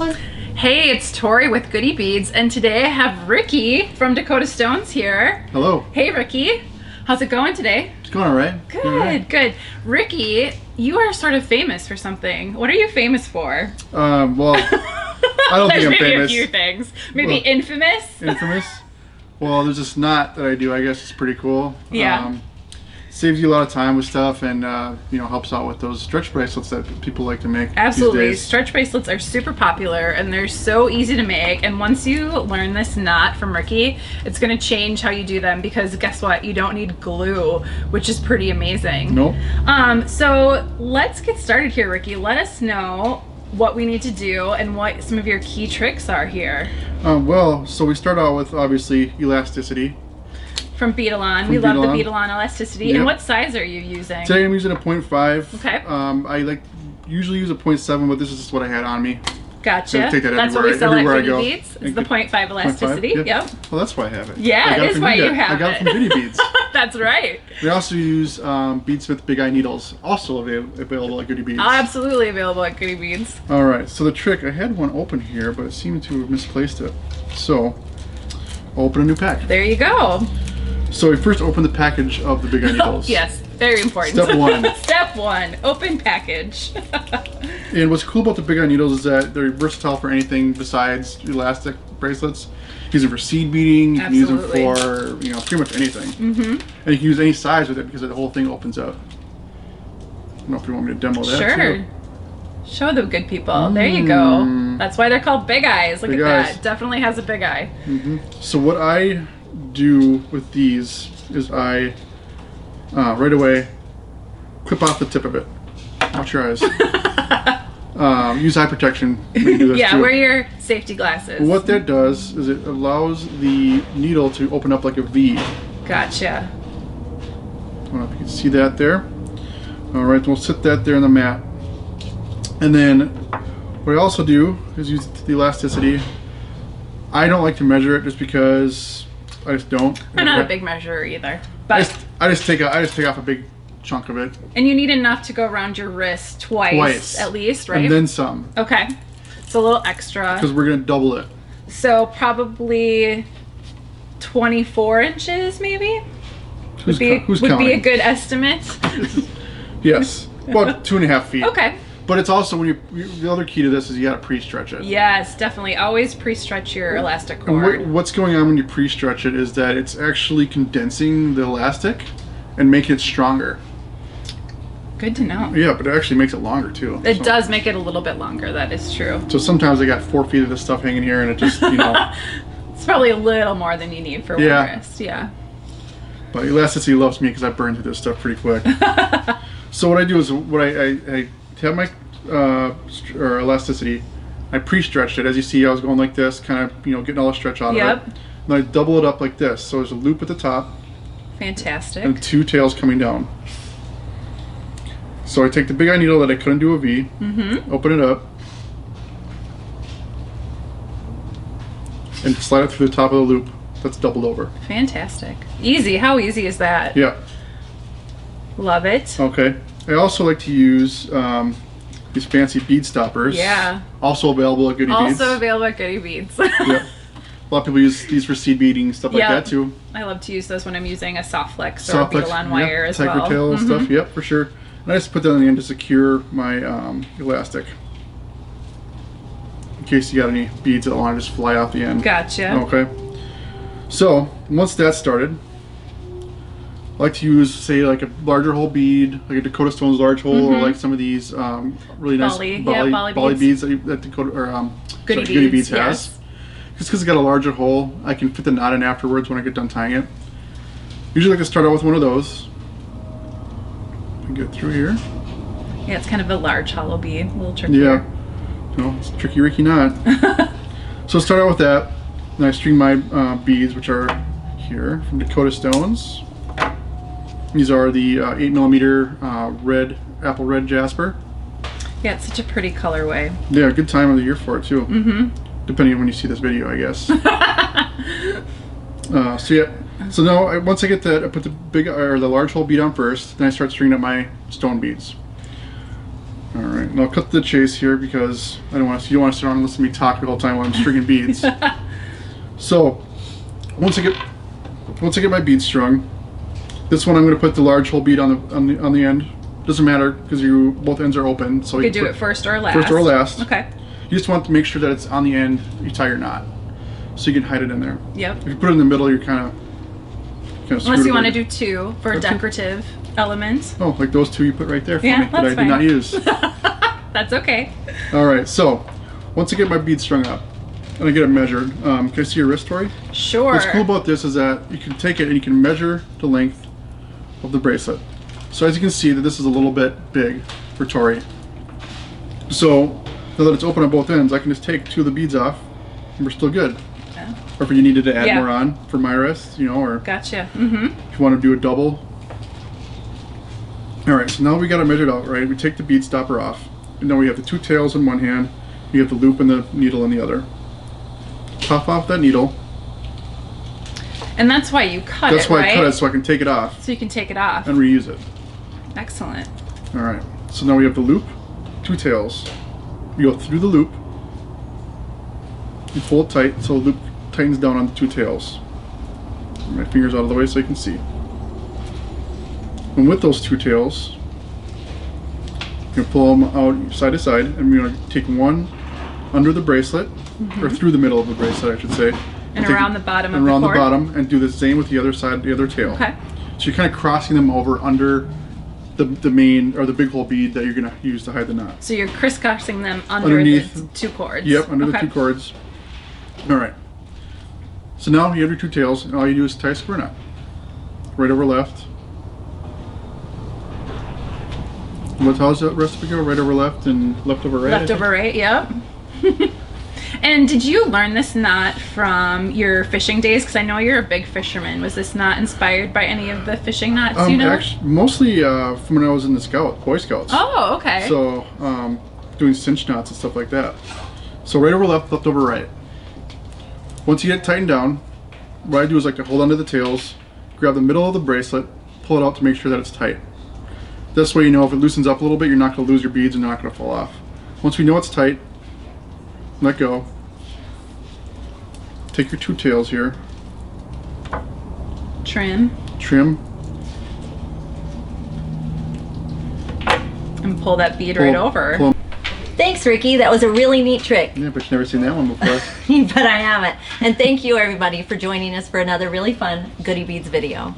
Hey, it's Tori with Goody Beads, and today I have Ricky from Dakota Stones here. Hello. Hey, Ricky. How's it going today? It's going all right. Good, good. Ricky, you are sort of famous for something. What are you famous for? Well, I don't think I'm maybe famous. a few things. Maybe Well, infamous? Infamous? Well, there's this knot that I do. I guess it's pretty cool. Yeah. Saves you a lot of time with stuff, and helps out with those stretch bracelets that people like to make. Absolutely. These days. Stretch bracelets are super popular and they're so easy to make. And once you learn this knot from Ricky, it's going to change how you do them, because guess what? You don't need glue, which is pretty amazing. Nope. So let's get started here, Ricky. Let us know what we need to do and what some of your key tricks are here. So we start out with obviously elasticity. From Beadalon. We love the Beadalon elasticity. Yep. And what size are you using? Today I'm using a 0.5. Okay. I usually use a 0.7, but this is just what I had on me. Gotcha. Take that that's what we sell at Goody Beads. It's the 0.5 elasticity. 0.5? Yep. Well, that's why I have it. Yeah, it is why you have it. I got it from Goody Beads. That's right. We also use Beadsmith Big Eye needles, also available at Goody Beads. Absolutely available at Goody Beads. All right, so the trick, I had one open here, but it seemed to have misplaced it. So, open a new pack. There you go. So we first open the package of the Big Eye needles. Yes, very important. Step one. Step one, open package. And what's cool about the Big Eye needles is that they're versatile for anything besides elastic bracelets. You can use them for seed beading, you can use them for pretty much anything. Mm-hmm. And you can use any size with it because the whole thing opens up. I don't know if you want me to demo that. Sure. Too. Show the good people. There you go. That's why they're called Big Eyes. Look at that. Definitely has a big eye. Mm-hmm. So what I do with these is I right away clip off the tip of it. Watch your eyes. Use eye protection when you do this too. Wear your safety glasses. What that does is it allows the needle to open up like a V. Gotcha. I don't know if you can see that there. All right, we'll sit that there on the mat. And then what I also do is use the elasticity. I don't like to measure it just because I just don't. I'm not a big measurer either, but I just take off a big chunk of it. And you need enough to go around your wrist twice at least, right? And then some. Okay, it's a little extra. Because we're gonna double it. So probably 24 inches, maybe. Who's would counting? be a good estimate. Yes, about 2.5 feet. Okay. But it's also the other key to this is you gotta pre-stretch it. Yes, definitely. Always pre-stretch your elastic cord. And what's going on when you pre-stretch it is that it's actually condensing the elastic and making it stronger. Good to know. Yeah, but it actually makes it longer too. It does make it a little bit longer. That is true. So sometimes I got 4 feet of this stuff hanging here, and it just It's probably a little more than you need for one wrist. Yeah. But elasticity loves me because I burn through this stuff pretty quick. So what I do is I have my elasticity. I pre-stretched it. As you see, I was going like this, kind of getting all the stretch out of it. Then I double it up like this. So there's a loop at the top. Fantastic. And 2 tails coming down. So I take the Big Eye needle that I couldn't do a V, open it up, and slide it through the top of the loop that's doubled over. Fantastic. Easy. How easy is that? Yeah. Love it. Okay. I also like to use these fancy bead stoppers. Yeah. Also available at Goody Beads. Also available at Goody Beads. Yep. A lot of people use these for seed beading, stuff like that too. I love to use those when I'm using a soft flex or a Beadalon wire as well. Tiger tail and stuff. Yep, for sure. And I just put that on the end to secure my elastic. In case you got any beads that want to just fly out the end. Gotcha. Okay. So, once that's started, I like to use, say, like a larger hole bead, like a Dakota Stones large hole, or like some of these really nice Bali beads that Dakota or Goody Beads has. Yes. Just because it's got a larger hole, I can fit the knot in afterwards when I get done tying it. Usually I like to start out with one of those. Get through here. Yeah, it's kind of a large hollow bead, a little tricky. Yeah. No, it's a tricky Ricky knot. So start out with that. Then I string my beads, which are here from Dakota Stones. These are the 8mm red, apple red jasper. Yeah, it's such a pretty colorway. Yeah, good time of the year for it too. Depending on when you see this video, I guess. So now once I get that, I put the large hole bead on first. Then I start stringing up my stone beads. All right, and I'll cut to the chase here because I don't want to. You don't want to sit around and listen to me talk the whole time while I'm stringing beads. So once I get my beads strung, this one I'm going to put the large hole bead on the end. Doesn't matter because both ends are open. So you could do it first or last. First or last. Okay. You just want to make sure that it's on the end. You tie your knot, so you can hide it in there. Yep. If you put it in the middle, you're kind of unless you want to do two for decorative elements. Oh, like those two you put right there for me that I did not use. That's okay. All right, so once I get my beads strung up and I get it measured, can I see your wrist, Tori? Sure. What's cool about this is that you can take it and you can measure the length of the bracelet. So as you can see, that this is a little bit big for Tori. So now that it's open on both ends, I can just take two of the beads off and we're still good. Yeah. Or if you needed to add more on for my wrist, you know, or gotcha. If you want to do a double. All right, so now we got it measured out, right? We take the bead stopper off, and now we have the two tails in one hand, you have the loop and the needle in the other. Pop off that needle. And that's why you cut it, That's why right? I cut it, so I can take it off. So you can take it off. And reuse it. Excellent. All right, so now we have the loop, two tails. We go through the loop, you pull it tight so the loop tightens down on the two tails. My fingers out of the way so you can see. And with those two tails, you pull them out side to side, and we're going to take one under the bracelet, or through the middle of the bracelet, I should say. And around the bottom of the cord. And around the bottom, and do the same with the other side, the other tail. Okay. So you're kind of crossing them over under the main, or the big hole bead that you're going to use to hide the knot. So you're crisscrossing them underneath the two cords. Yep, under the two cords. All right. So now you have your two tails, and all you do is tie a square knot. Right over left. How's that recipe go? Right over left and left over right? Left over right, yep. And did you learn this knot from your fishing days? Because I know you're a big fisherman. Was this knot inspired by any of the fishing knots you know? Actually, mostly from when I was in the Boy Scouts. Oh, okay. So doing cinch knots and stuff like that. So right over left, left over right. Once you get it tightened down, what I do is like to hold onto the tails, grab the middle of the bracelet, pull it out to make sure that it's tight. This way you know if it loosens up a little bit, you're not going to lose your beads and they're not going to fall off. Once we know it's tight, let go. Take your two tails here. Trim. Trim. And pull that bead right over. Thanks, Ricky. That was a really neat trick. Yeah, but you've never seen that one before. But I haven't. And thank you, everybody, for joining us for another really fun Goody Beads video.